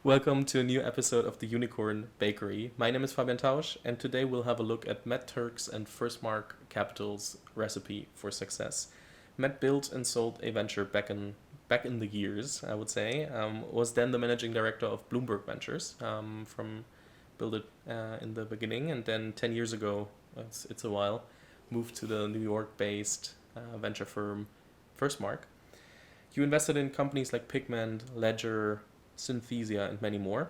Welcome to a new episode of the Unicorn Bakery. My name is Fabian Tausch, and today we'll have a look at Matt Turck's and FirstMark Capital's recipe for success. Matt built and sold a venture back in the years, I would say. Was then the managing director of Bloomberg Ventures from build it in the beginning, and then 10 years ago, it's a while, moved to the New York-based venture firm FirstMark. You invested in companies like Pigment, Ledger, Synthesia, and many more.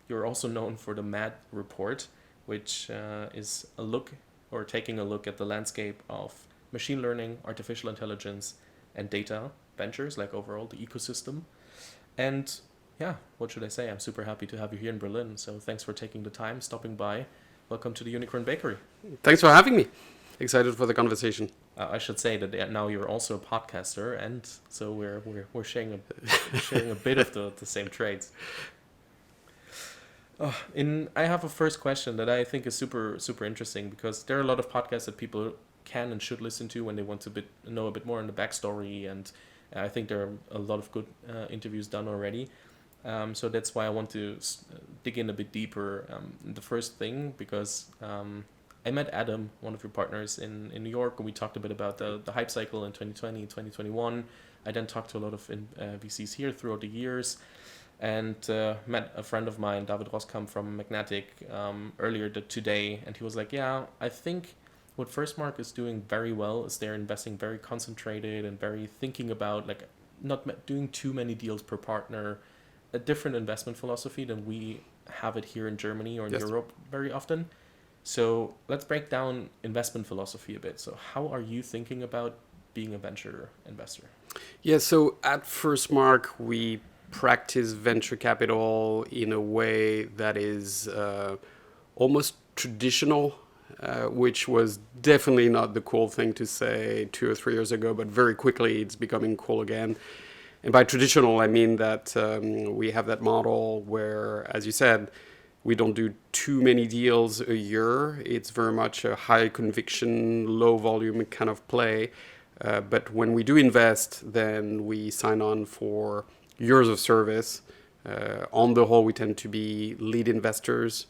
You're also known for the Matt Report, which is a look or taking a look at the landscape of machine learning, artificial intelligence, and data ventures, like overall the ecosystem. And yeah, what should I say? I'm super happy to have you here in Berlin. So thanks for taking the time, stopping by. Welcome to the Unicorn Bakery. Thanks for having me. Excited for the conversation. I should say that now you're also a podcaster, and so we're sharing a bit of the same traits. I have a first question that I think is super interesting because there are a lot of podcasts that people can and should listen to when they want to know a bit more on the backstory, and I think there are a lot of good interviews done already. So that's why I want to dig in a bit deeper. The first thing, because I met Adam, one of your partners in New York, and we talked a bit about the hype cycle in 2020, 2021. I then talked to a lot of VCs here throughout the years, and met a friend of mine, David Roskamp from Magnetic, earlier today, and he was like, yeah, I think what FirstMark is doing very well is they're investing very concentrated and very thinking about like not doing too many deals per partner, a different investment philosophy than we have it here in Germany or in Yes. Europe very often. So let's break down investment philosophy a bit. So how are you thinking about being a venture investor? Yeah, so at FirstMark, we practice venture capital in a way that is almost traditional, which was definitely not the cool thing to say 2 or 3 years ago, but very quickly it's becoming cool again. And by traditional, I mean that we have that model where, as you said, we don't do too many deals a year. It's very much a high conviction, low volume kind of play. But when we do invest, then we sign on for years of service. On the whole, we tend to be lead investors.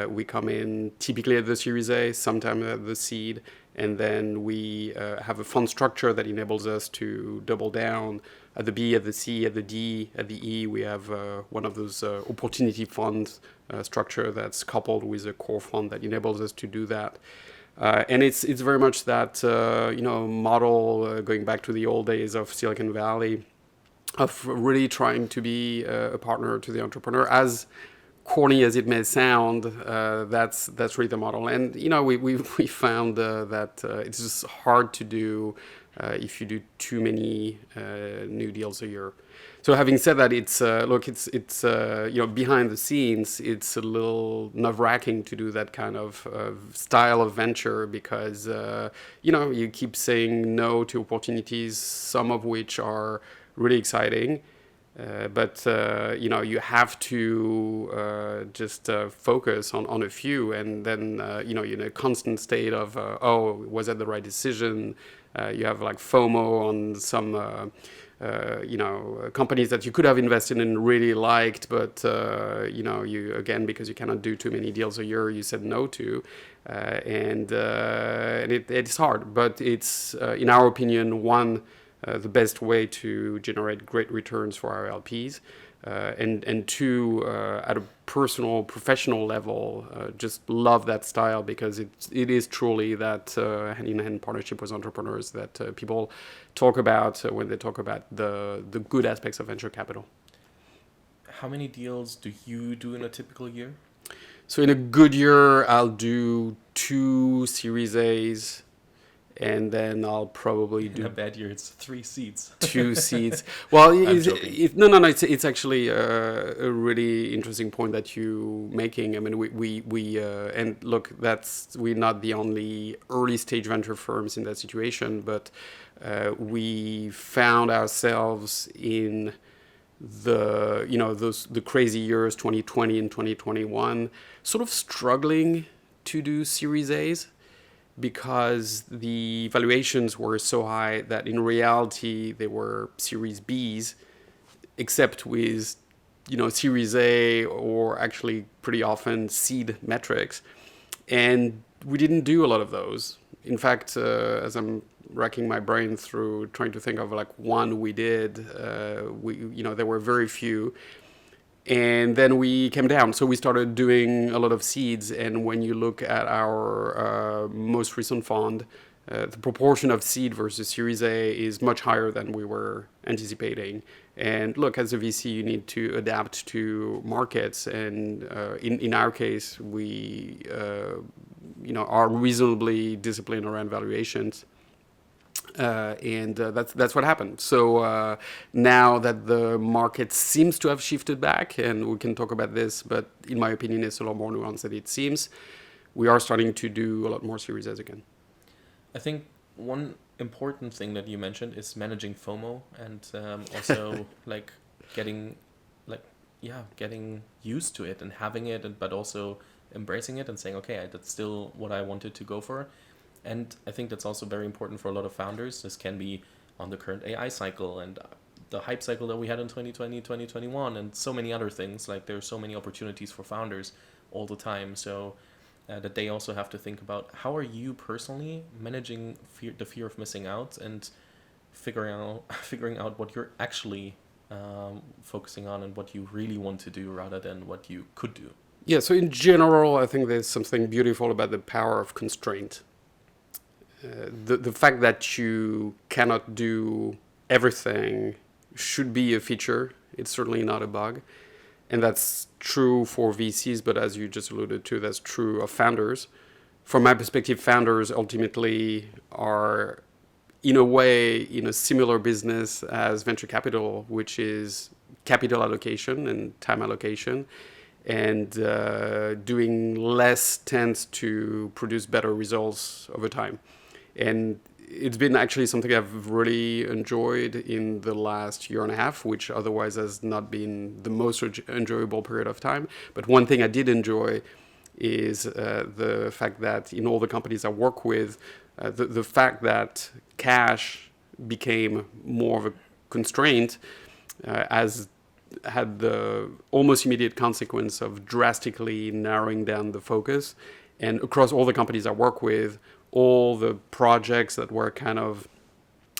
We come in typically at the Series A, sometimes at the seed, and then we have a fund structure that enables us to double down at the B, at the C, at the D, at the E. We have one of those opportunity funds structure that's coupled with a core fund that enables us to do that. And it's very much that model going back to the old days of Silicon Valley, of really trying to be a partner to the entrepreneur. As corny as it may sound, that's really the model. And we found that it's just hard to do if you do too many new deals a year. So having said that, it's behind the scenes, it's a little nerve-wracking to do that kind of style of venture because you keep saying no to opportunities, some of which are really exciting. But you have to just focus on a few, and then you're in a constant state of was that the right decision? You have like FOMO on some companies that you could have invested in and really liked, but you again, because you cannot do too many deals a year, you said no to, and it's hard, but it's in our opinion the best way to generate great returns for our LPs, and two, at a personal, professional level, just love that style because it is truly that hand-in-hand partnership with entrepreneurs that people talk about when they talk about the good aspects of venture capital. How many deals do you do in a typical year? So in a good year, I'll do 2 Series A's, and then I'll probably do In a bad year, it's 3 seats. 2 seats. Well, joking. it's actually a really interesting point that you making. I mean, we and look, we're not the only early stage venture firms in that situation, but we found ourselves in the crazy years 2020 and 2021, sort of struggling to do Series A's, because the valuations were so high that in reality they were Series Bs, except with Series A or actually pretty often seed metrics. And we didn't do a lot of those. In fact, as I'm racking my brain through trying to think of like one we did, there were very few. And then we came down. So we started doing a lot of seeds. And when you look at our most recent fund, the proportion of seed versus Series A is much higher than we were anticipating. And look, as a VC, you need to adapt to markets. And in our case, we are reasonably disciplined around valuations. And that's what happened. So now that the market seems to have shifted back, and we can talk about this, but in my opinion, it's a lot more nuanced than it seems. We are starting to do a lot more Series A's again. I think one important thing that you mentioned is managing FOMO and also getting used to it and having it, but also embracing it and saying, okay, that's still what I wanted to go for. And I think that's also very important for a lot of founders. This can be on the current AI cycle and the hype cycle that we had in 2020, 2021, and so many other things. Like there are so many opportunities for founders all the time. So that they also have to think about, how are you personally managing the fear of missing out and figuring out what you're actually focusing on and what you really want to do rather than what you could do. Yeah, so in general, I think there's something beautiful about the power of constraint. The fact that you cannot do everything should be a feature. It's certainly not a bug. And that's true for VCs, but as you just alluded to, that's true of founders. From my perspective, founders ultimately are, in a way, in a similar business as venture capital, which is capital allocation and time allocation. And doing less tends to produce better results over time. And it's been actually something I've really enjoyed in the last year and a half, which otherwise has not been the most enjoyable period of time. But one thing I did enjoy is the fact that in all the companies I work with, the fact that cash became more of a constraint has had the almost immediate consequence of drastically narrowing down the focus. And across all the companies I work with, all the projects that were kind of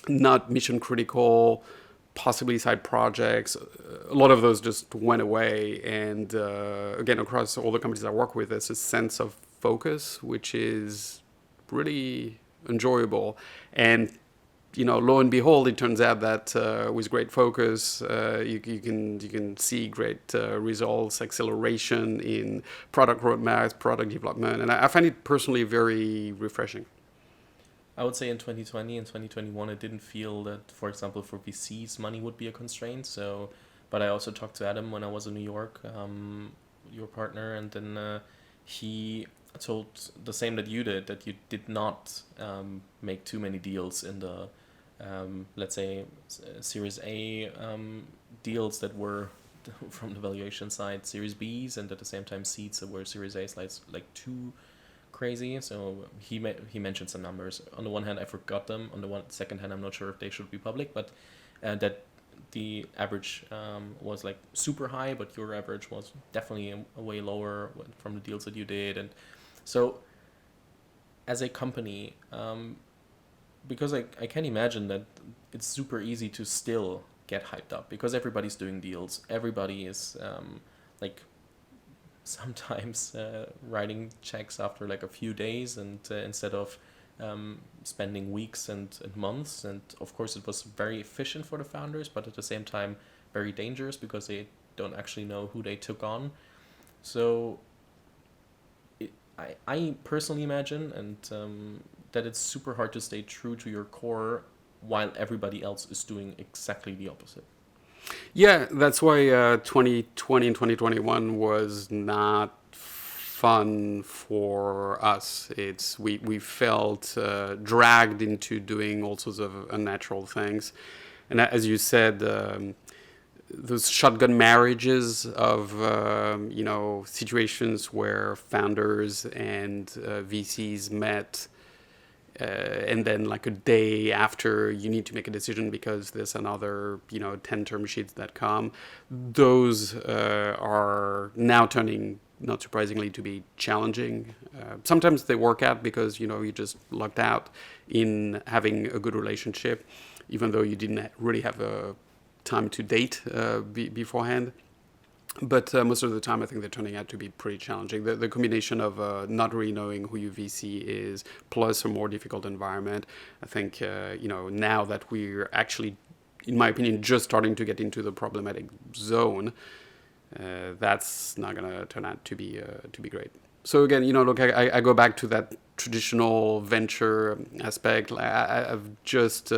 not mission critical, possibly side projects, a lot of those just went away. And again, across all the companies I work with, there's a sense of focus, which is really enjoyable. And lo and behold, it turns out that with great focus, you can see great results, acceleration in product roadmaps, product development, and I find it personally very refreshing. I would say in 2020 and 2021, it didn't feel that, for example, for VCs, money would be a constraint. So, but I also talked to Adam when I was in New York, your partner, and then he told the same that you did, that you did not make too many deals in the let's say Series A deals that were from the valuation side Series Bs, and at the same time seeds that were Series A's like too crazy. So he mentioned some numbers. On the one hand, I forgot them. On the second hand, I'm not sure if they should be public, but that the average was like super high, but your average was definitely a way lower from the deals that you did. And so as a company, because I can imagine that it's super easy to still get hyped up because everybody's doing deals. Everybody is sometimes writing checks after like a few days, and instead of spending weeks and months. And of course it was very efficient for the founders, but at the same time very dangerous because they don't actually know who they took on. So I personally imagine that it's super hard to stay true to your core while everybody else is doing exactly the opposite. Yeah, that's why 2020 and 2021 was not fun for us. We felt dragged into doing all sorts of unnatural things. And as you said, those shotgun marriages of situations where founders and VCs met and then like a day after you need to make a decision because there's another 10 term sheets that come. Those are now turning, not surprisingly, to be challenging. Sometimes they work out because you just lucked out in having a good relationship, even though you didn't really have a time to date beforehand. But most of the time, I think they're turning out to be pretty challenging. The combination of not really knowing who your VC is, plus a more difficult environment. I think now that we're actually, in my opinion, just starting to get into the problematic zone, that's not going to turn out to be great. So again, look, I go back to that traditional venture aspect. I've just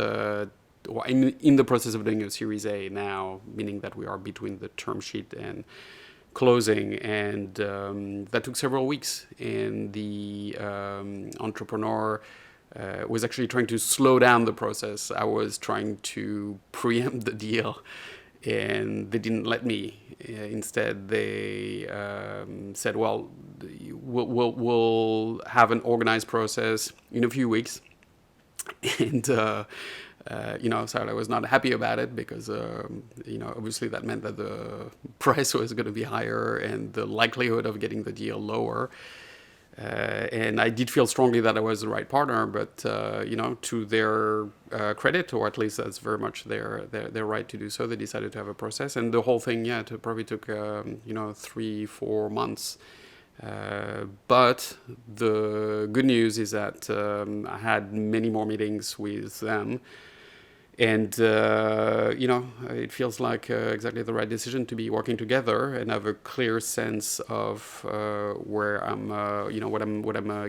in the process of doing a Series A now, meaning that we are between the term sheet and closing, and that took several weeks. And the entrepreneur was actually trying to slow down the process. I was trying to preempt the deal, and they didn't let me. Instead, they said, "Well, we'll have an organized process in a few weeks," and so I was not happy about it because, obviously that meant that the price was going to be higher and the likelihood of getting the deal lower. And I did feel strongly that I was the right partner, but, to their credit, or at least that's very much their right to do so, they decided to have a process. And the whole thing, it probably took, 3-4 months. But the good news is that I had many more meetings with them. And, it feels like exactly the right decision to be working together and have a clear sense of where I'm, what I'm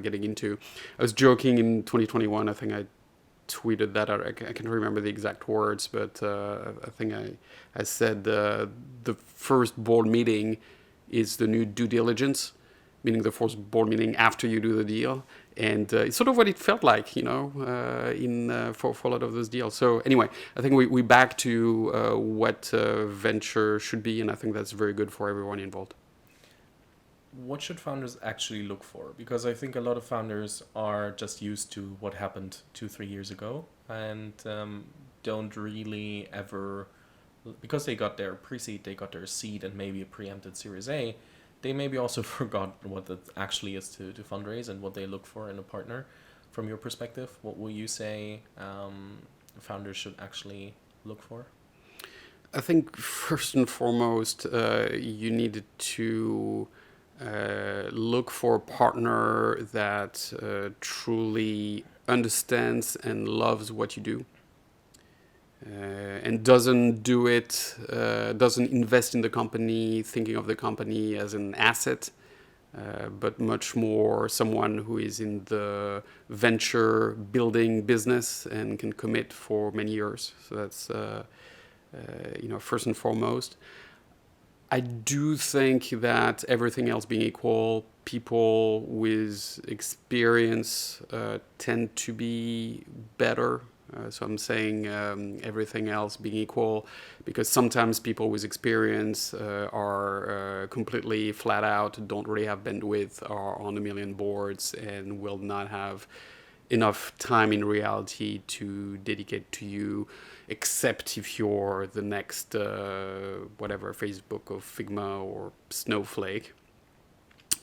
getting into. I was joking in 2021, I think I tweeted that out. I can't remember the exact words, but I think I said the first board meeting is the new due diligence, meaning the first board meeting after you do the deal. And it's sort of what it felt like, for a lot of those deals. So anyway, I think we back to what venture should be, and I think that's very good for everyone involved. What should founders actually look for? Because I think a lot of founders are just used to what happened 2-3 years ago and don't really ever, because they got their pre-seed, they got their seed and maybe a preempted Series A, they maybe also forgot what it actually is to fundraise and what they look for in a partner. From your perspective, what will you say founders should actually look for? I think first and foremost, you need to look for a partner that truly understands and loves what you do. And doesn't do it, doesn't invest in the company thinking of the company as an asset, but much more someone who is in the venture building business and can commit for many years. So that's, first and foremost. I do think that everything else being equal, people with experience tend to be better. So I'm saying everything else being equal, because sometimes people with experience are completely flat out, don't really have bandwidth, are on a million boards, and will not have enough time in reality to dedicate to you, except if you're the next, Facebook or Figma or Snowflake.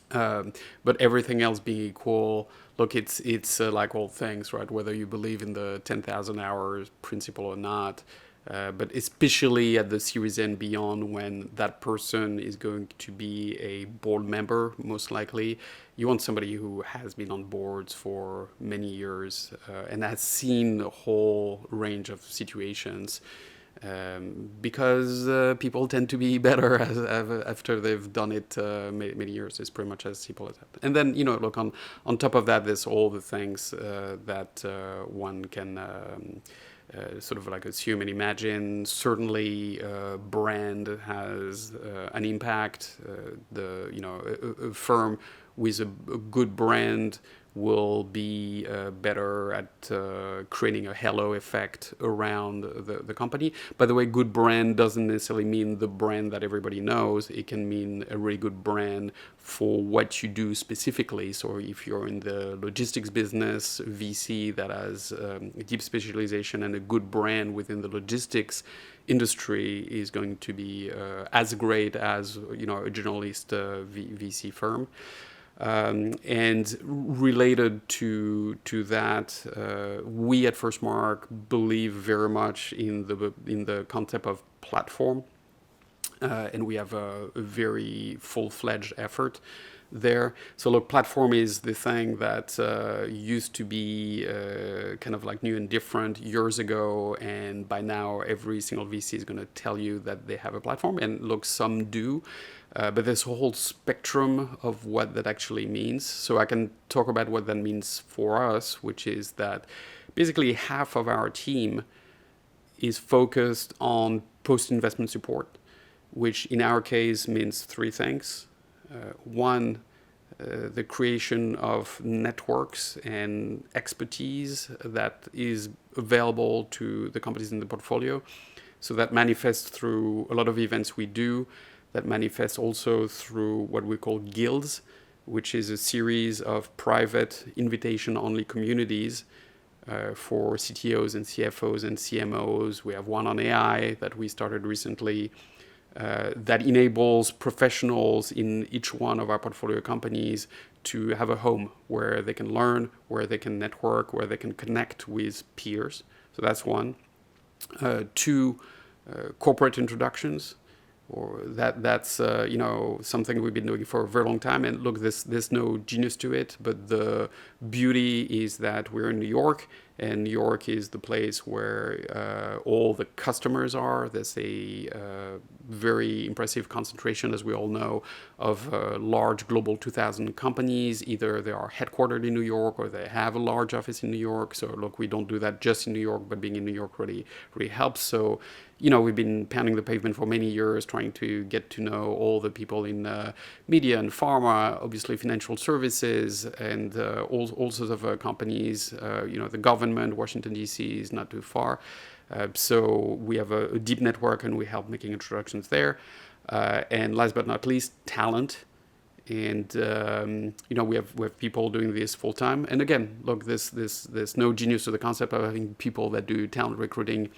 But everything else being equal, look, it's like all things, right? Whether you believe in the 10,000 hours principle or not, but especially at the Series A and beyond, when that person is going to be a board member, most likely, you want somebody who has been on boards for many years and has seen a whole range of situations. Because people tend to be better after they've done it many years. It's pretty much as simple as that. And then, look, on top of that, there's all the things that one can sort of like assume and imagine. Certainly, brand has an impact. A firm with a good brand will be better at creating a halo effect around the company. By the way, good brand doesn't necessarily mean the brand that everybody knows. It can mean a really good brand for what you do specifically. So if you're in the logistics business, VC that has deep specialization and a good brand within the logistics industry is going to be as great as a generalist VC firm. And related to that, we at FirstMark believe very much in the concept of platform, and we have a very full-fledged effort there. So look, platform is the thing that used to be kind of like new and different years ago, and by now every single VC is going to tell you that they have a platform, and look, some do. But there's a whole spectrum of what that actually means. So I can talk about what that means for us, which is that basically half of our team is focused on post-investment support, which in our case means three things. One, the creation of networks and expertise that is available to the companies in the portfolio. So that manifests through a lot of events we do. That manifests also through what we call guilds, which is a series of private invitation-only communities for CTOs and CFOs and CMOs. We have one on AI that we started recently that enables professionals in each one of our portfolio companies to have a home where they can learn, where they can network, where they can connect with peers. So that's one. Two, corporate introductions. Or that's something we've been doing for a very long time. And look, there's no genius to it, but the beauty is that we're in New York, and New York is the place where all the customers are. There's a very impressive concentration, as we all know, of large global 2000 companies. Either they are headquartered in New York or they have a large office in New York. So look, we don't do that just in New York, but being in New York really helps. So we've been pounding the pavement for many years, trying to get to know all the people in media and pharma, obviously financial services, and all sorts of companies. The government, Washington, D.C. is not too far. So we have a deep network, and we help making introductions there. And last but not least, talent. And we have people doing this full time. And again, look, there's no genius to the concept of having people that do talent recruiting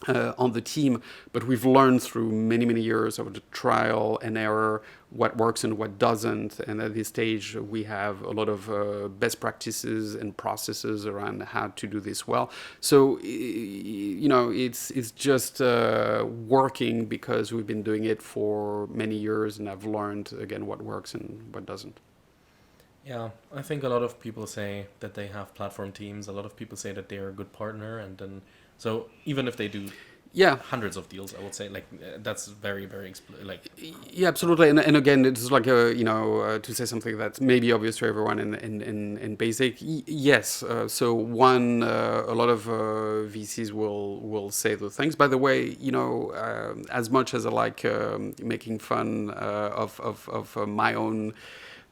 on the team, but we've learned through many years of the trial and error what works and what doesn't. And at this stage, we have a lot of best practices and processes around how to do this well. So it's just working because we've been doing it for many years, and I've learned again what works and what doesn't. Yeah, I think a lot of people say that they have platform teams. A lot of people say that they're a good partner, and then so even if they do hundreds of deals, I would say that's very yeah, absolutely. And again, it's like to say something that's maybe obvious to everyone in basic. Yes. So one, a lot of VCs will say those things. By the way, as much as I like making fun of my own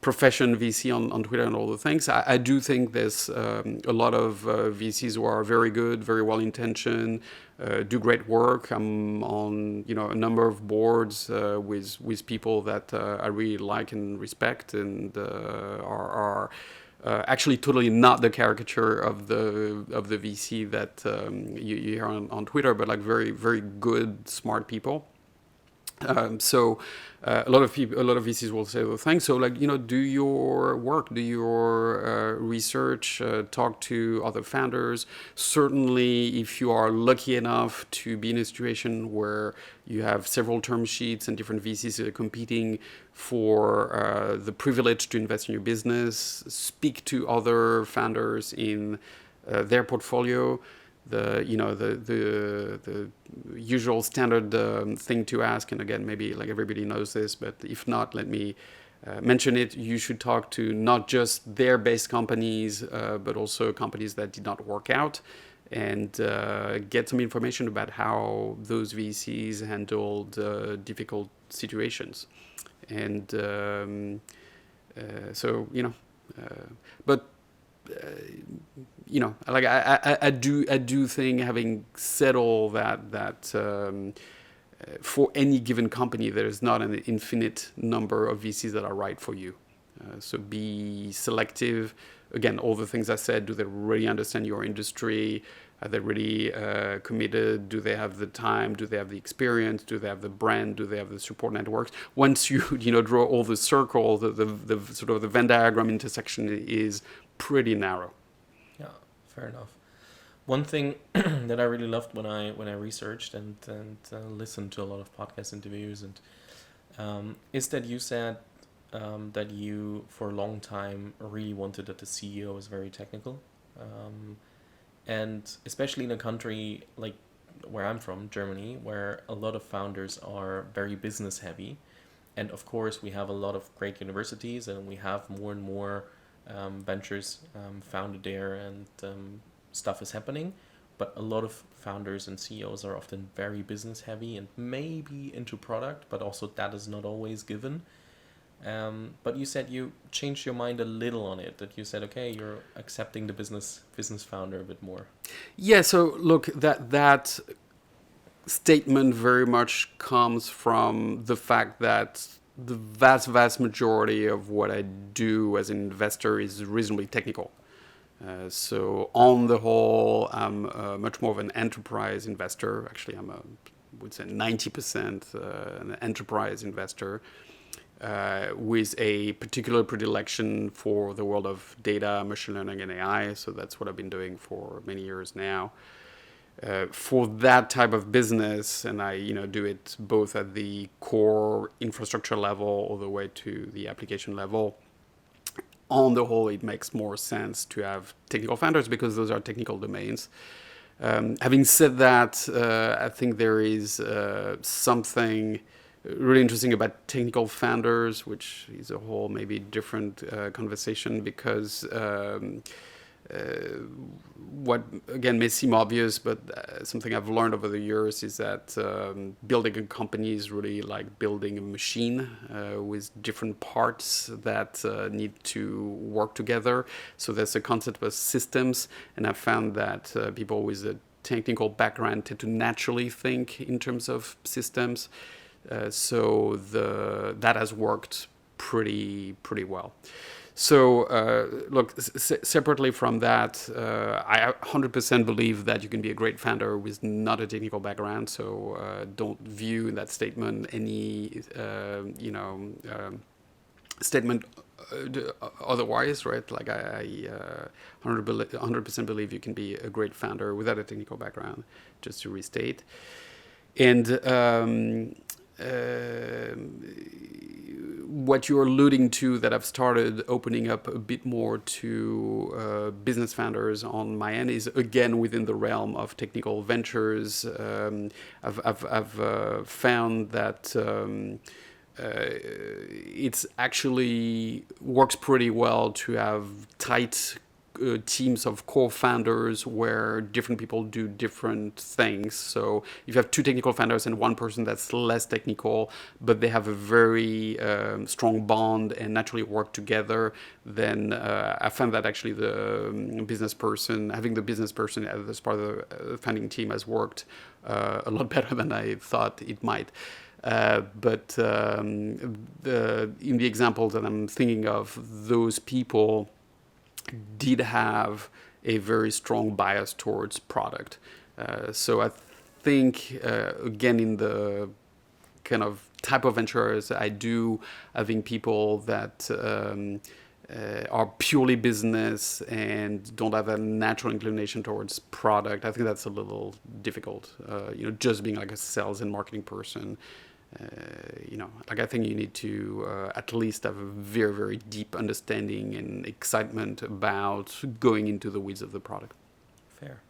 profession VC on Twitter and all the things, I do think there's a lot of VCs who are very good, very well intentioned, do great work. I'm on a number of boards with people that I really like and respect, and are actually totally not the caricature of the VC that you hear on Twitter, but like very very good, smart people. So a lot of VCs will say those things. So do your work, do your research, talk to other founders. Certainly, if you are lucky enough to be in a situation where you have several term sheets and different VCs competing for the privilege to invest in your business, speak to other founders in their portfolio. The usual standard thing to ask, and again, maybe like everybody knows this, but if not, let me mention it. You should talk to not just their base companies, but also companies that did not work out, and get some information about how those VCs handled difficult situations. And but like I do think, having said all that for any given company, there is not an infinite number of VCs that are right for you. So be selective. Again, all the things I said, do they really understand your industry? Are they really committed? Do they have the time? Do they have the experience? Do they have the brand? Do they have the support networks? Once you draw all the circle, the sort of the Venn diagram intersection is pretty narrow. Yeah, fair enough. One thing that I really loved when I researched and listened to a lot of podcast interviews and is that you said that you for a long time really wanted that the CEO is very technical, and especially in a country like where I'm from, Germany, where a lot of founders are very business heavy, and of course we have a lot of great universities and we have more and more ventures founded there and stuff is happening, but a lot of founders and CEOs are often very business heavy and maybe into product, but also that is not always given. But you said you changed your mind a little on it, that you said, okay, you're accepting the business founder a bit more. Yeah. So look, that statement very much comes from the fact that the vast majority of what I do as an investor is reasonably technical. So on the whole, I'm much more of an enterprise investor. Actually, would say 90% an enterprise investor with a particular predilection for the world of data, machine learning, and AI. So that's what I've been doing for many years now. For that type of business, and I do it both at the core infrastructure level all the way to the application level. On the whole, it makes more sense to have technical founders because those are technical domains. Having said that, I think there is something really interesting about technical founders, which is a whole maybe different conversation, because what again may seem obvious, but something I've learned over the years is that building a company is really like building a machine with different parts that need to work together. So there's a concept of systems, and I've found that people with a technical background tend to naturally think in terms of systems. So that has worked pretty well. So look, separately from that, I 100% believe that you can be a great founder with not a technical background. So don't view in that statement any statement otherwise, right? Like I 100% believe you can be a great founder without a technical background, just to restate. And what you're alluding to, that I've started opening up a bit more to business founders on my end, is again within the realm of technical ventures. I've found that it's actually works pretty well to have tight teams of co-founders where different people do different things. So if you have two technical founders and one person that's less technical, but they have a very strong bond and naturally work together, then I found that actually having the business person as part of the founding team has worked a lot better than I thought it might. But in the example that I'm thinking of, those people did have a very strong bias towards product. So I think, again, in the kind of type of ventures I do, having people that are purely business and don't have a natural inclination towards product, I think that's a little difficult. Just being like a sales and marketing person, like I think you need to at least have a very, very deep understanding and excitement about going into the weeds of the product. Fair.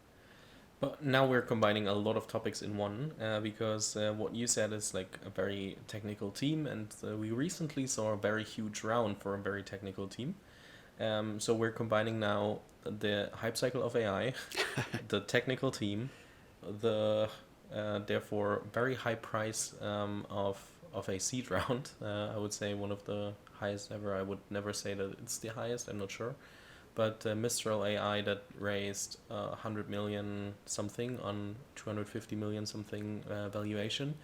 But now we're combining a lot of topics in one, because what you said is like a very technical team, and we recently saw a very huge round for a very technical team. So we're combining now the hype cycle of AI, the technical team, the therefore very high price of a seed round. I would say one of the highest ever. I would never say that it's the highest. I'm not sure, but Mistral AI that raised 100 million something on 250 million something valuation.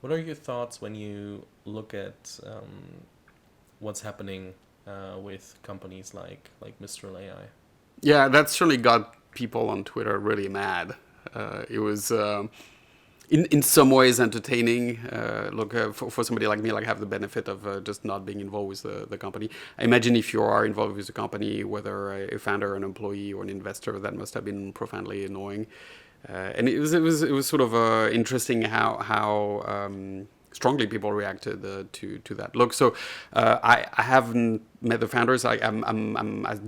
What are your thoughts when you look at what's happening with companies like Mistral AI? Yeah, that certainly got people on Twitter really mad. It was in some ways entertaining. Look, for somebody like me, like have the benefit of just not being involved with the company. I imagine if you are involved with the company, whether a founder, an employee, or an investor, that must have been profoundly annoying. And it was sort of interesting how strongly people reacted to that. Look, so I haven't met the founders. I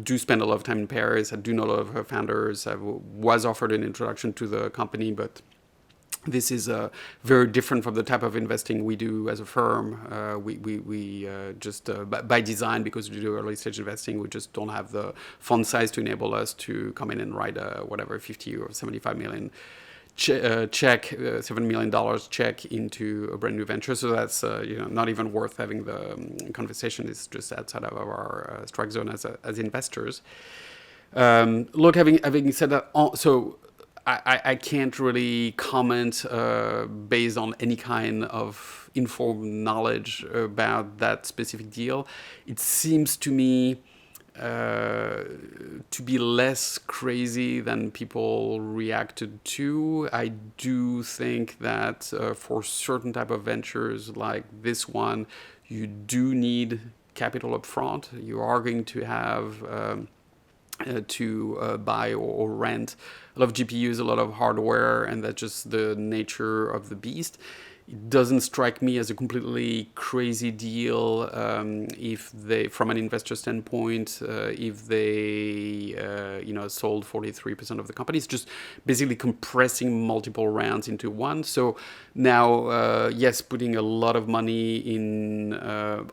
do spend a lot of time in Paris. I do know a lot of her founders. I was offered an introduction to the company, but this is very different from the type of investing we do as a firm. We just, by design, because we do early stage investing, we just don't have the fund size to enable us to come in and write whatever 50 or 75 million check, $7 million check into a brand new venture. So that's not even worth having the conversation. It's just outside of our strike zone as investors. Look, having said that, so I can't really comment based on any kind of informed knowledge about that specific deal. It seems to me to be less crazy than people reacted to. I do think that for certain type of ventures like this one, you do need capital up front. You are going to have to buy or rent a lot of GPUs, a lot of hardware, and that's just the nature of the beast. It doesn't strike me as a completely crazy deal if they, from an investor standpoint, if they, sold 43% of the company. It's just basically compressing multiple rounds into one. So now, yes, putting a lot of money in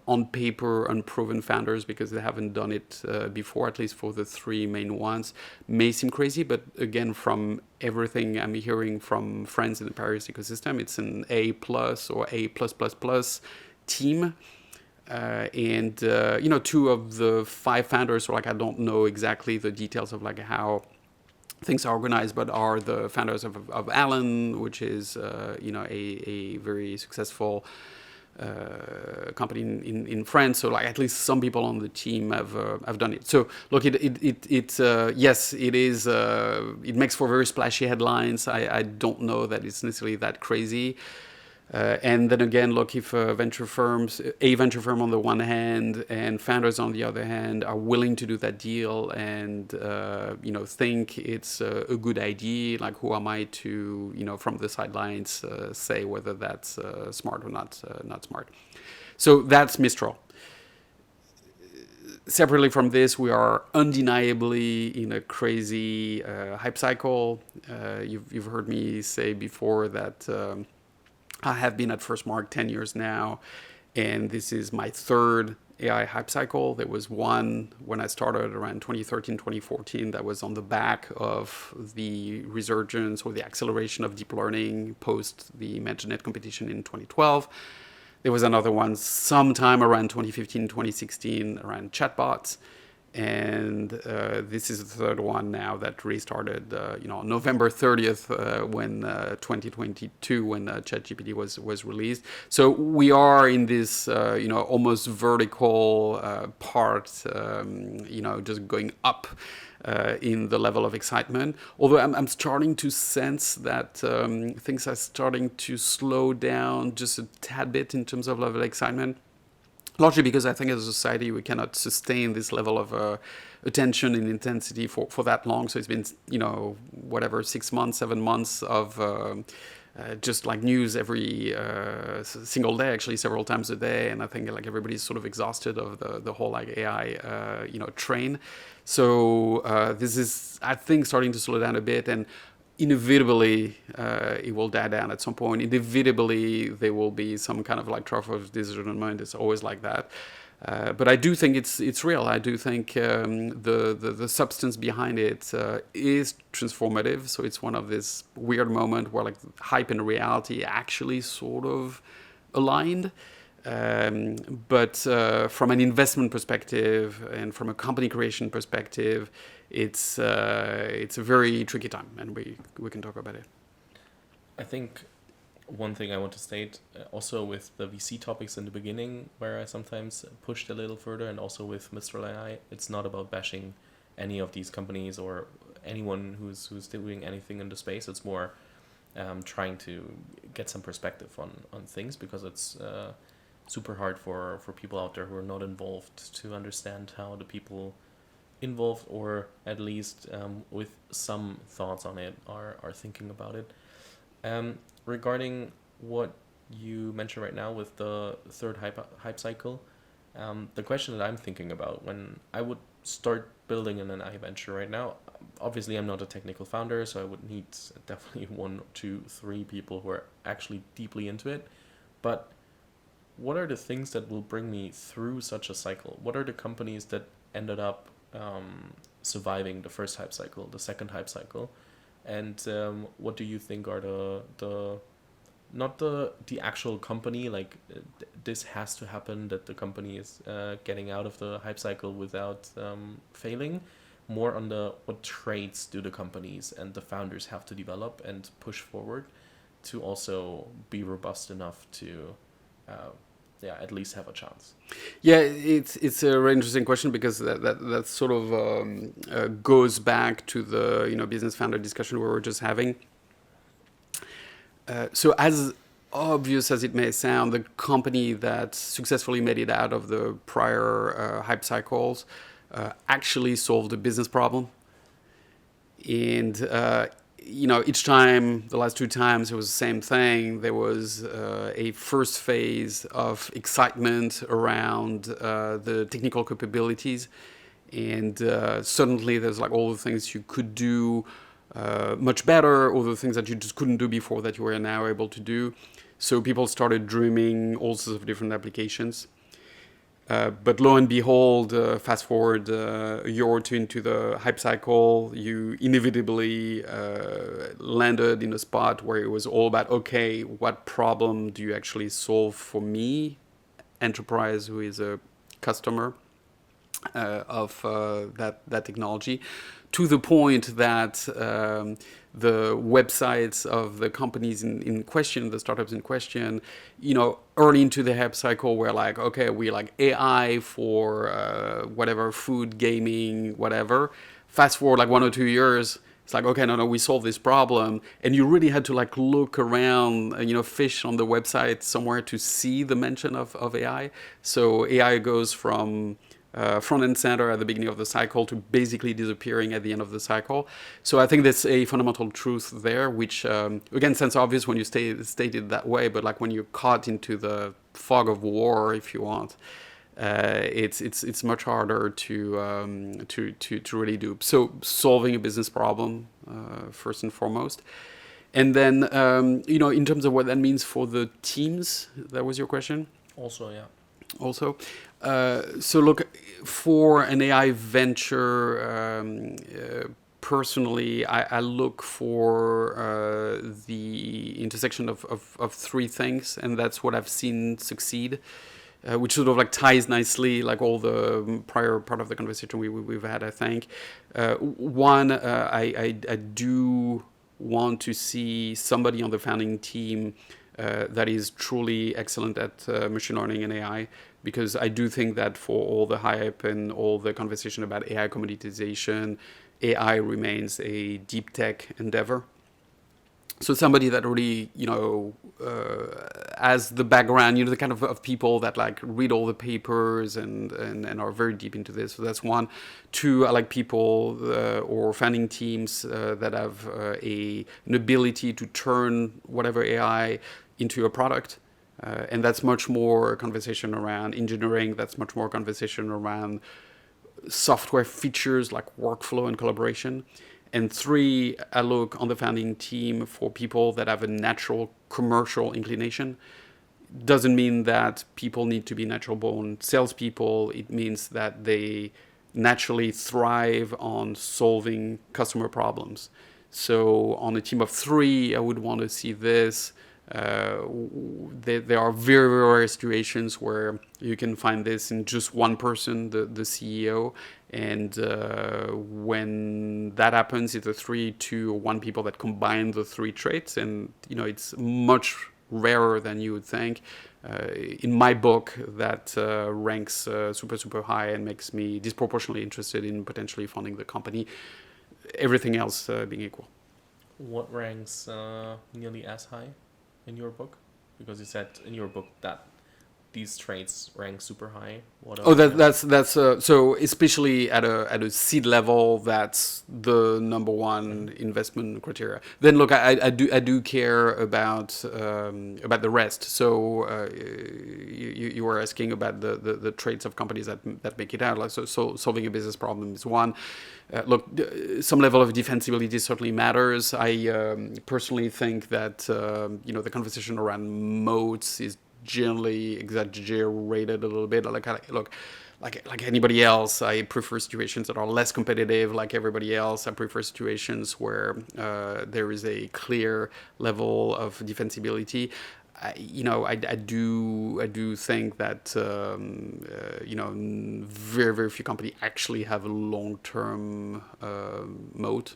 on paper unproven founders because they haven't done it before, at least for the three main ones, may seem crazy. But again, from everything I'm hearing from friends in the Paris ecosystem, it's an A+ or A+++ team. And two of the five founders, I don't know exactly the details of how things are organized, but are the founders of Allen, which is a very successful company in France. So at least some people on the team have done it. So look, yes, it is. It makes for very splashy headlines. I don't know that it's necessarily that crazy. And then again, look, if a venture firm on the one hand and founders on the other hand are willing to do that deal and think it's a good idea, who am I to from the sidelines say whether that's smart or not smart? So that's Mistral. Separately from this, we are undeniably in a crazy hype cycle. You've heard me say before that. I have been at FirstMark 10 years now, and this is my third AI hype cycle. There was one when I started around 2013, 2014 that was on the back of the resurgence or the acceleration of deep learning post the ImagineNet competition in 2012. There was another one sometime around 2015, 2016 around chatbots. And this is the third one now that restarted, November 30th when 2022 when ChatGPT was released. So we are in this, almost vertical part, just going up in the level of excitement. Although I'm starting to sense that things are starting to slow down just a tad bit in terms of level of excitement. Largely because I think as a society we cannot sustain this level of attention and intensity for that long. So it's been, 6 months, 7 months of just news every single day, actually several times a day. And I think everybody's sort of exhausted of the whole AI, train. So this is, I think, starting to slow down a bit. And inevitably it will die down at some point. Inevitably there will be some kind of trough of discernment. It's always like that. But I do think it's real. I do think the substance behind it is transformative. So it's one of this weird moment where hype and reality actually sort of aligned. But from an investment perspective and from a company creation perspective, it's a very tricky time, and we can talk about it. I think one thing I want to state, also with the VC topics in the beginning, where I sometimes pushed a little further, and also with Mistral AI, it's not about bashing any of these companies or anyone who's doing anything in the space. It's more trying to get some perspective on things, because it's super hard for people out there who are not involved to understand how the people involved, or at least with some thoughts on it, are thinking about it. Regarding what you mentioned right now with the third hype cycle, the question that I'm thinking about when I would start building an AI venture right now, obviously I'm not a technical founder, so I would need definitely 1, 2, 3 people who are actually deeply into it. But what are the things that will bring me through such a cycle? What are the companies that ended up surviving the first hype cycle, the second hype cycle? And what do you think are the not the actual company, like this has to happen, that the company is getting out of the hype cycle without failing, more on the what traits do the companies and the founders have to develop and push forward to also be robust enough to at least have a chance. Yeah, it's a very interesting question, because that sort of goes back to the business founder discussion we were just having. So as obvious as it may sound, the company that successfully made it out of the prior hype cycles actually solved a business problem. And each time, the last 2 times, it was the same thing. There was a first phase of excitement around the technical capabilities, and suddenly there's like all the things you could do much better, all the things that you just couldn't do before that you were now able to do. So people started dreaming all sorts of different applications. But lo and behold, fast forward a year or 2 into the hype cycle, you inevitably landed in a spot where it was all about, okay, what problem do you actually solve for me, enterprise, who is a customer of that technology, to the point that the websites of the companies in question, the startups in question, early into the hype cycle, were like, okay, we like AI for whatever, food, gaming, whatever. Fast forward like 1 or 2 years, it's like, okay, no, we solved this problem. And you really had to like look around, fish on the website somewhere to see the mention of AI. So AI goes from front and center at the beginning of the cycle to basically disappearing at the end of the cycle. So I think there's a fundamental truth there, which again sounds obvious when you state it that way, but like when you're caught into the fog of war, if you want, it's much harder to really do. So solving a business problem first and foremost. And then in terms of what that means for the teams, that was your question. Also, yeah. Also, so look, for an AI venture, personally, I look for the intersection of 3 things, and that's what I've seen succeed, which sort of like ties nicely like all the prior part of the conversation we've had, I think. One, I do want to see somebody on the founding team that is truly excellent at machine learning and AI, because I do think that for all the hype and all the conversation about AI commoditization, AI remains a deep tech endeavor. So somebody that really, has the background, the kind of people that like read all the papers and are very deep into this. So that's one. 2, I like people or founding teams that have an ability to turn whatever AI into a product. And that's much more a conversation around engineering. That's much more a conversation around software features like workflow and collaboration. And 3, I look on the founding team for people that have a natural commercial inclination. Doesn't mean that people need to be natural-born salespeople. It means that they naturally thrive on solving customer problems. So on a team of 3, I would want to see this. There are very, very rare situations where you can find this in just one person, the CEO. And when that happens, it's a 3, 2, or 1 people that combine the 3 traits. And, it's much rarer than you would think. In my book, that ranks super, super high and makes me disproportionately interested in potentially funding the company, everything else being equal. What ranks nearly as high in your book? Because you said in your book that these traits rank super high. What Oh, are that's so especially at a seed level, that's the number one investment criteria. Then look, I do care about the rest. So you were asking about the traits of companies that make it out. Like so solving a business problem is one. Look, some level of defensibility certainly matters. I personally think that the conversation around moats is generally exaggerated a little bit. Like anybody else, I prefer situations that are less competitive. Like everybody else, I prefer situations where there is a clear level of defensibility. I do think that very, very few companies actually have a long-term moat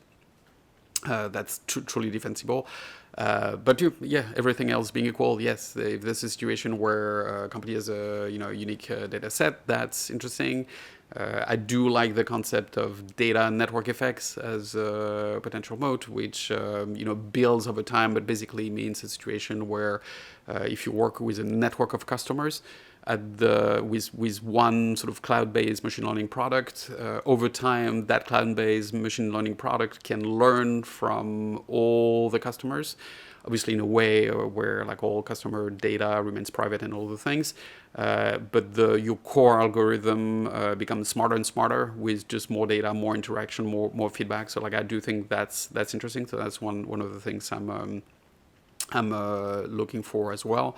that's truly defensible. But everything else being equal, yes, if there's a situation where a company has a unique data set, that's interesting. I do like the concept of data network effects as a potential moat, which builds over time, but basically means a situation where if you work with a network of customers with one sort of cloud-based machine learning product, over time that cloud-based machine learning product can learn from all the customers, obviously in a way where like all customer data remains private and all the things, but your core algorithm becomes smarter and smarter with just more data, more interaction, more feedback. So like I do think that's interesting. So that's one of the things I'm looking for as well.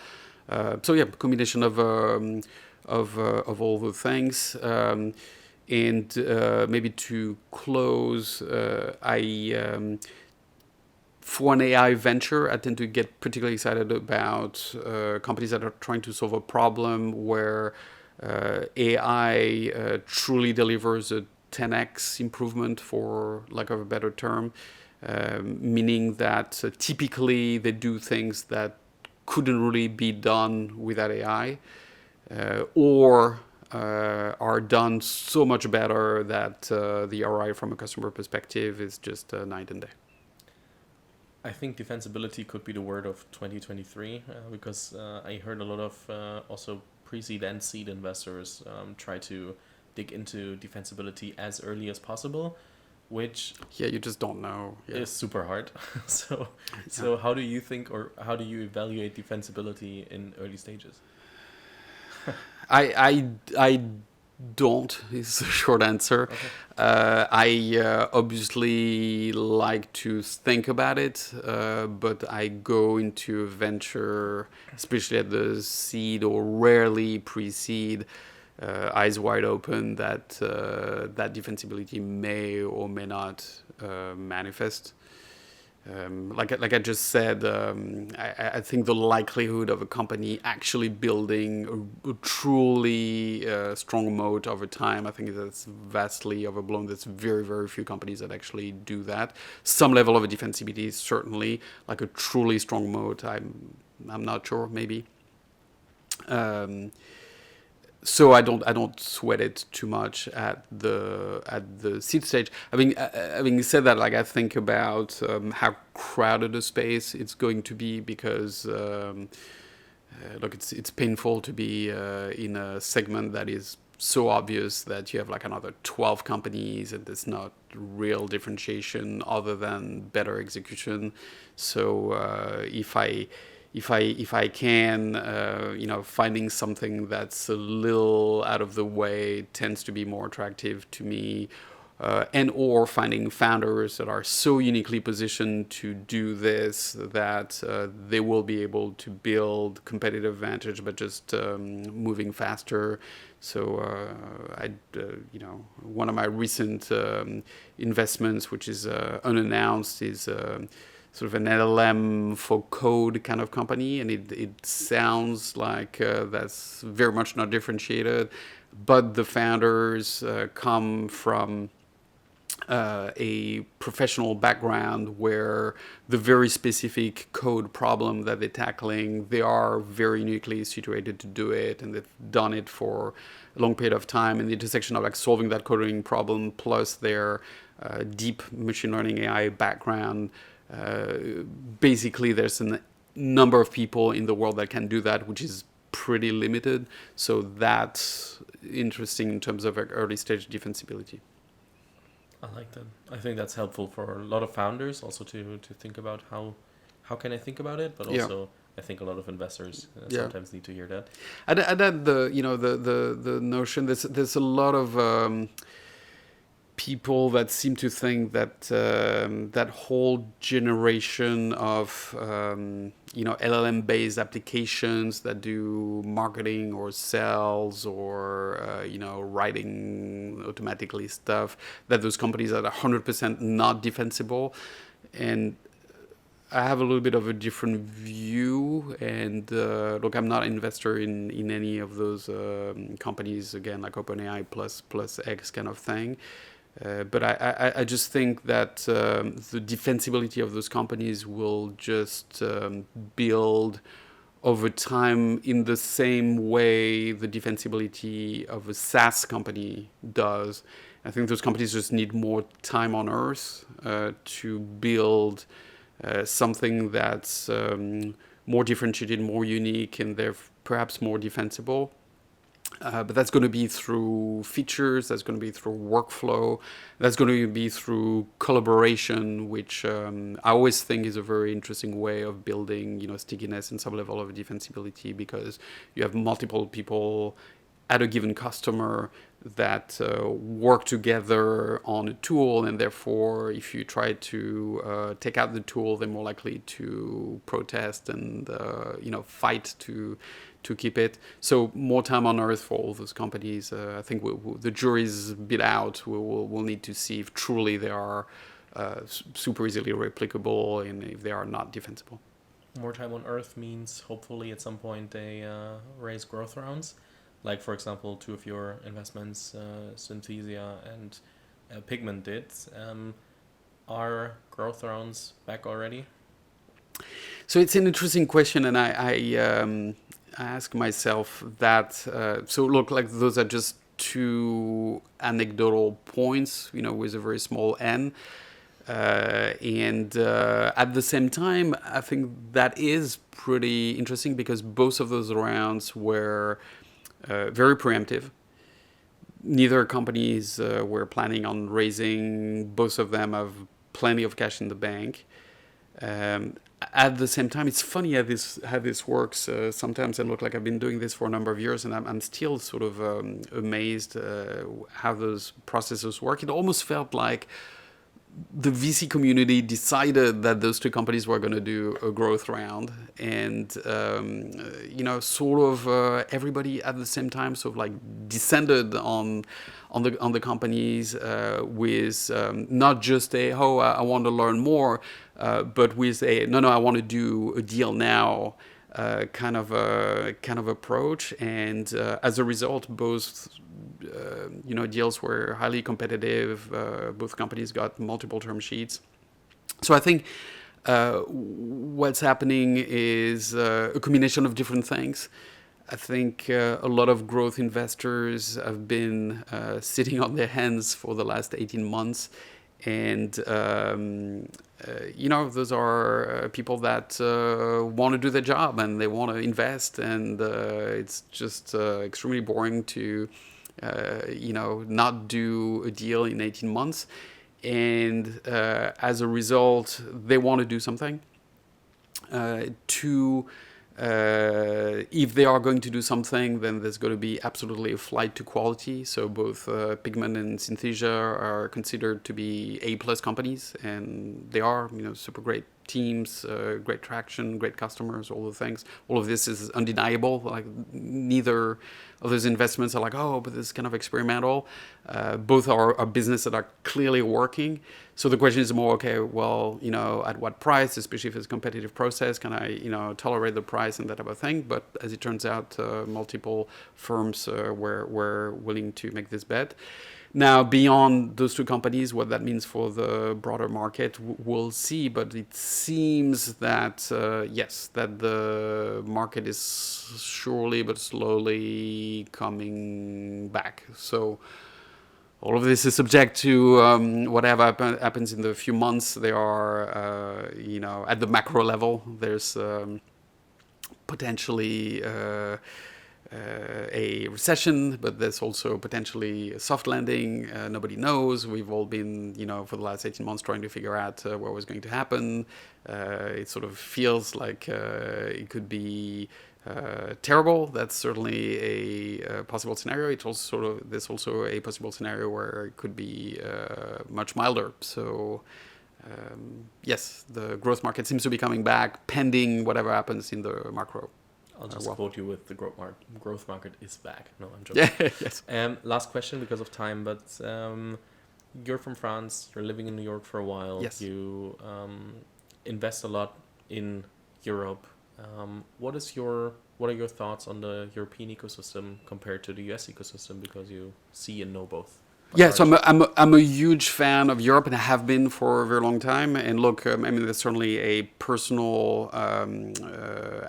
Combination of all the things. And maybe to close, for an AI venture, I tend to get particularly excited about companies that are trying to solve a problem where AI truly delivers a 10x improvement, for lack of a better term, meaning that typically they do things that couldn't really be done without AI, or are done so much better that the ROI from a customer perspective is just night and day. I think defensibility could be the word of 2023 because I heard a lot of also pre-seed and seed investors try to dig into defensibility as early as possible, which you just don't know. is super hard. So how do you think, or how do you evaluate defensibility in early stages? I don't is the short answer. Okay. I obviously like to think about it, but I go into a venture, especially at the seed or rarely pre-seed, eyes wide open that that defensibility may or may not manifest. Like I just said, I think the likelihood of a company actually building a truly strong moat over time, I think that's vastly overblown. There's very, very few companies that actually do that. Some level of defensibility, certainly, like a truly strong moat, I'm not sure, maybe. So I don't sweat it too much at the seed stage. Having said that, like I think about how crowded a space it's going to be, because look, it's painful to be in a segment that is so obvious that you have like another 12 companies and there's not real differentiation other than better execution. So if I can, finding something that's a little out of the way tends to be more attractive to me, and or finding founders that are so uniquely positioned to do this that they will be able to build competitive advantage, but just moving faster. So one of my recent investments, which is unannounced, is sort of an LLM for code kind of company, and it sounds like that's very much not differentiated. But the founders come from a professional background where the very specific code problem that they're tackling, they are very uniquely situated to do it, and they've done it for a long period of time. And the intersection of like solving that coding problem plus their deep machine learning AI background, basically there's a number of people in the world that can do that, which is pretty limited. So that's interesting in terms of early stage defensibility. I like that. I think that's helpful for a lot of founders also to think about how can I think about it, but also I think a lot of investors sometimes need to hear that. I'd add the notion there's a lot of people that seem to think that that whole generation of LLM based applications that do marketing or sales or writing automatically stuff, that those companies are 100% not defensible. And I have a little bit of a different view, and look, I'm not an investor in any of those companies, again, like OpenAI plus X kind of thing. But I just think that the defensibility of those companies will just build over time in the same way the defensibility of a SaaS company does. I think those companies just need more time on earth to build something that's more differentiated, more unique, and therefore perhaps more defensible. But that's going to be through features, that's going to be through workflow, that's going to be through collaboration, which I always think is a very interesting way of building, stickiness and some level of defensibility, because you have multiple people at a given customer that work together on a tool, and therefore if you try to take out the tool, they're more likely to protest and fight to keep it. So more time on earth for all those companies. I think the jury's a bit out. We'll need to see if truly they are super easily replicable and if they are not defensible. More time on earth means hopefully at some point they raise growth rounds. Like, for example, two of your investments, Synthesia and Pigment did. Are growth rounds back already? So it's an interesting question, and I ask myself that. So look, like those are just two anecdotal points, with a very small n. And at the same time, I think that is pretty interesting because both of those rounds were very preemptive. Neither companies were planning on raising. Both of them have plenty of cash in the bank. At the same time, it's funny how this works sometimes. And look, like I've been doing this for a number of years, and I'm still sort of amazed how those processes work. It almost felt like the VC community decided that those two companies were going to do a growth round, and sort of everybody at the same time sort of like descended on the companies with not just I want to learn more, but with I want to do a deal now kind of approach, and as a result, both deals were highly competitive. Both companies got multiple term sheets. So I think what's happening is a combination of different things. I think a lot of growth investors have been sitting on their hands for the last 18 months. And, those are people that want to do their job and they want to invest. And it's just extremely boring to, not do a deal in 18 months. And as a result, they want to do something. If they are going to do something, then there's going to be absolutely a flight to quality. So both Pigment and Synthesia are considered to be A+ companies, and they are, super great teams, great traction, great customers, all the things. All of this is undeniable. Like neither of those investments are like, oh, but this is kind of experimental. Both are business that are clearly working. So the question is more, okay, well, at what price, especially if it's a competitive process, can I, tolerate the price and that type of thing? But as it turns out, multiple firms were willing to make this bet. Now, beyond those two companies, what that means for the broader market, we'll see. But it seems that, yes, that the market is surely but slowly coming back. So all of this is subject to whatever happens in the few months. They are, at the macro level, there's potentially a recession, but there's also potentially a soft landing. Nobody knows. We've all been, for the last 18 months trying to figure out what was going to happen. It sort of feels like it could be terrible. That's certainly a possible scenario. It's also there's also a possible scenario where it could be much milder. So yes, the growth market seems to be coming back, pending whatever happens in the macro. I'll just quote you with the growth market is back. No, I'm joking. Yeah, yes. Last question because of time, but you're from France. You're living in New York for a while. Yes. You invest a lot in Europe. What are your thoughts on the European ecosystem compared to the US ecosystem? Because you see and know both. Yeah, so I'm a huge fan of Europe, and I have been for a very long time. And look, there's certainly a personal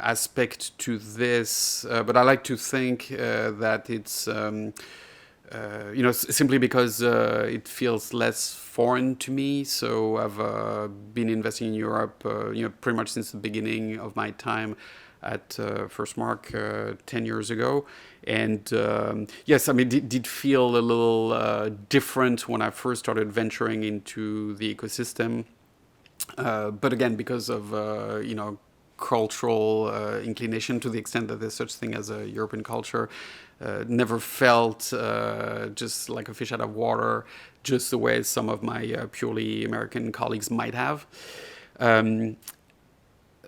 aspect to this, but I like to think that it's simply because it feels less foreign to me. So I've been investing in Europe, pretty much since the beginning of my time at FirstMark 10 years ago. And yes, it did feel a little different when I first started venturing into the ecosystem. But again, because of, cultural inclination, to the extent that there's such thing as a European culture, never felt just like a fish out of water, just the way some of my purely American colleagues might have.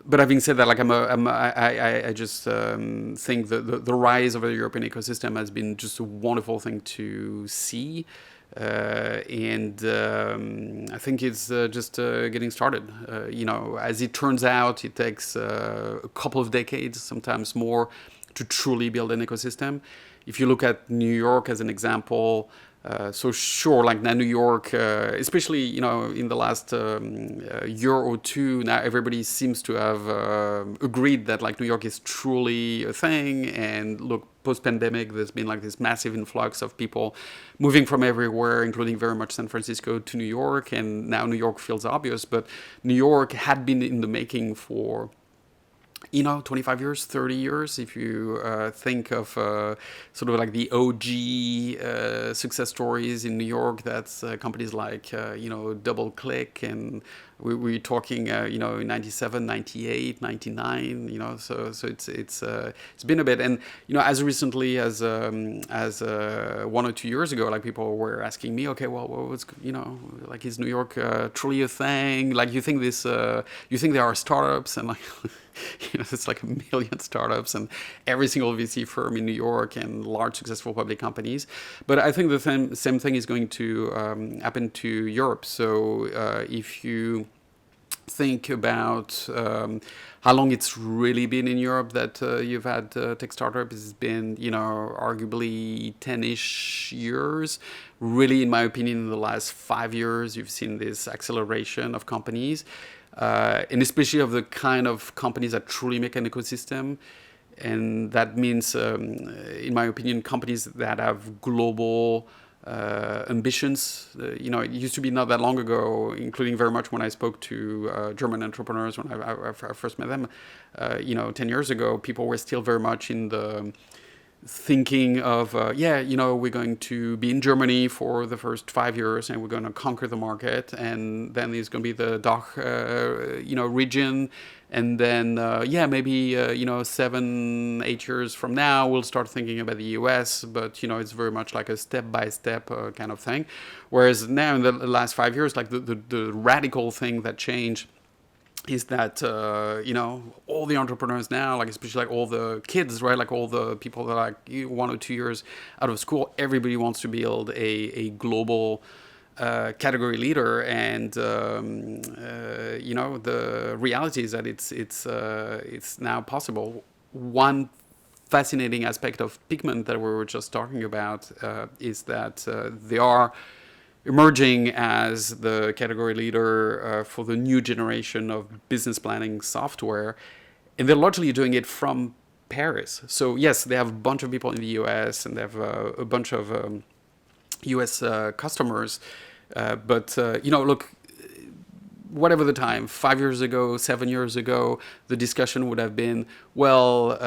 But having said that, I just think that the rise of the European ecosystem has been just a wonderful thing to see. And I think it's just getting started. As it turns out, it takes a couple of decades, sometimes more, to truly build an ecosystem. If you look at New York as an example, so sure, like now New York, especially, in the last year or two, now everybody seems to have agreed that like New York is truly a thing. And look, post-pandemic, there's been like this massive influx of people moving from everywhere, including very much San Francisco to New York. And now New York feels obvious, but New York had been in the making for 25 years, 30 years, if you think of sort of like the OG success stories in New York, that's companies like, DoubleClick, and we're talking, in 97, 98, 99, so it's been a bit. And, as recently as 1 or 2 years ago, like people were asking me, okay, well, what's, like, is New York truly a thing? Like, you think there are startups and like, it's like a million startups and every single VC firm in New York and large successful public companies. But I think the same thing is going to happen to Europe. So if you think about how long it's really been in Europe that you've had tech startups, it's been, arguably 10-ish years. Really, in my opinion, in the last 5 years, you've seen this acceleration of companies. And especially of the kind of companies that truly make an ecosystem. And that means, in my opinion, companies that have global ambitions. It used to be not that long ago, including very much when I spoke to German entrepreneurs when I first met them, 10 years ago, people were still very much in the thinking of, we're going to be in Germany for the first 5 years and we're going to conquer the market. And then there's going to be the DACH, region. And then, maybe, 7-8 years from now, we'll start thinking about the US. But, it's very much like a step-by-step kind of thing. Whereas now in the last 5 years, like the radical thing that changed is that all the entrepreneurs now, like especially like all the kids, right, like all the people that are like 1 or 2 years out of school, everybody wants to build a global category leader, and the reality is that it's now possible. One fascinating aspect of Pigment that we were just talking about is that they are emerging as the category leader for the new generation of business planning software, and they're largely doing it from Paris. So yes, they have a bunch of people in the US, and they have a bunch of US customers, but look, whatever the time, 5 years ago, 7 years ago, the discussion would have been, well,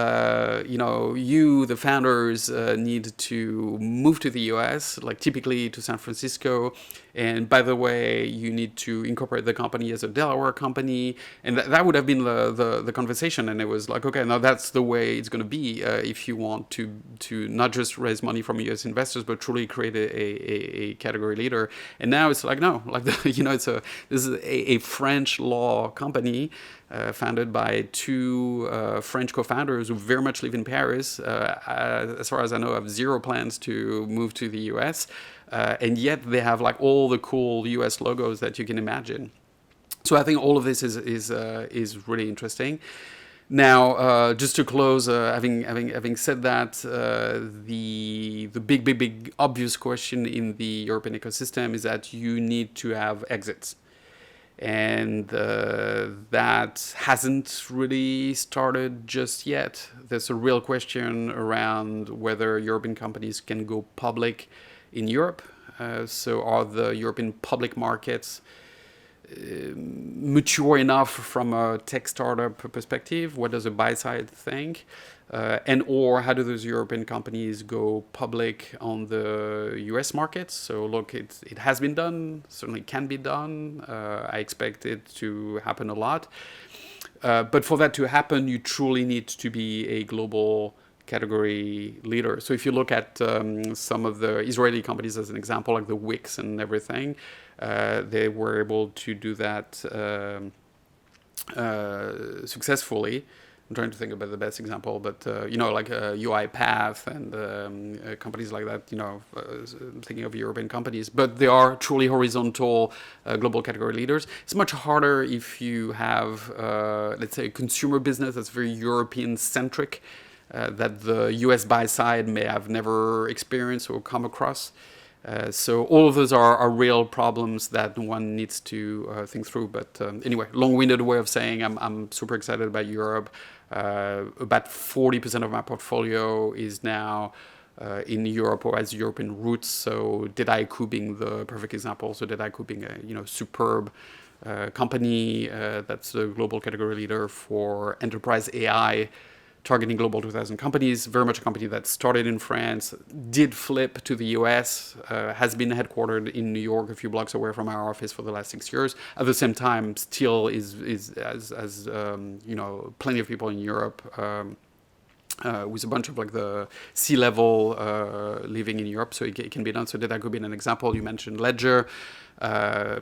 you, the founders, need to move to the US, like typically to San Francisco. And by the way, you need to incorporate the company as a Delaware company. And that would have been the conversation. And it was like, okay, now that's the way it's going to be if you want to not just raise money from US investors, but truly create a category leader. And now it's like, no, like, this is a French law company founded by two French co-founders who very much live in Paris. As far as I know, have zero plans to move to the US. And yet they have like all the cool US logos that you can imagine. So I think all of this is really interesting. Now, just to close, having said that, the big obvious question in the European ecosystem is that you need to have exits. And that hasn't really started just yet. There's a real question around whether European companies can go public in Europe. So are the European public markets mature enough from a tech startup perspective? What does the buy side think? Or how do those European companies go public on the US markets? So look, it has been done, certainly can be done. I expect it to happen a lot. But for that to happen, you truly need to be a global category leader. So if you look at some of the Israeli companies as an example, like the Wix and everything, they were able to do that successfully. I'm trying to think about the best example, but like UiPath and companies like that. Thinking of European companies, but they are truly horizontal global category leaders. It's much harder if you have, let's say, a consumer business that's very European centric, that the US buy side may have never experienced or come across. So all of those are real problems that one needs to think through. But anyway, long-winded way of saying I'm super excited about Europe. About 40% of my portfolio is now in Europe or has European roots. So Dedaiku being the perfect example. So Dedaiku being a superb company that's a global category leader for enterprise AI, targeting global 2,000 companies. Very much a company that started in France, did flip to the US, has been headquartered in New York, a few blocks away from our office for the last 6 years. At the same time, still is as plenty of people in Europe, with a bunch of like the C-level living in Europe, so it can be done. So that could be an example. You mentioned Ledger,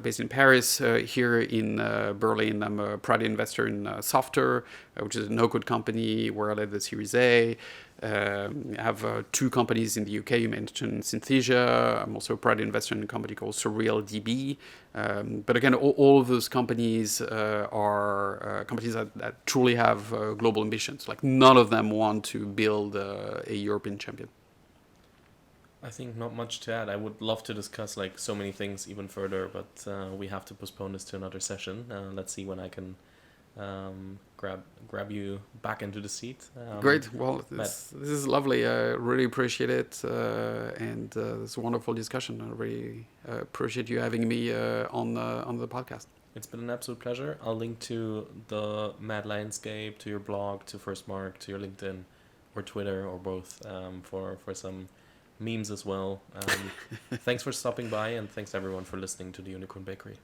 based in Paris. Here in Berlin, I'm a proud investor in Software, which is a no-code company where I led the Series A. I have two companies in the UK. You mentioned Synthesia. I'm also a proud investor in a company called SurrealDB. But again, all of those companies are companies that truly have global ambitions. Like none of them want to build a European champion. I think not much to add. I would love to discuss like so many things even further, but we have to postpone this to another session. Let's see when I can grab you back into the seat. Great. Well, this is lovely. I really appreciate it, and it's a wonderful discussion. I really appreciate you having me on the podcast. It's been an absolute pleasure. I'll link to the Mad Landscape, to your blog, to FirstMark, to your LinkedIn, or Twitter, or both, for some memes as well. Thanks for stopping by, and thanks everyone for listening to the Unicorn Bakery.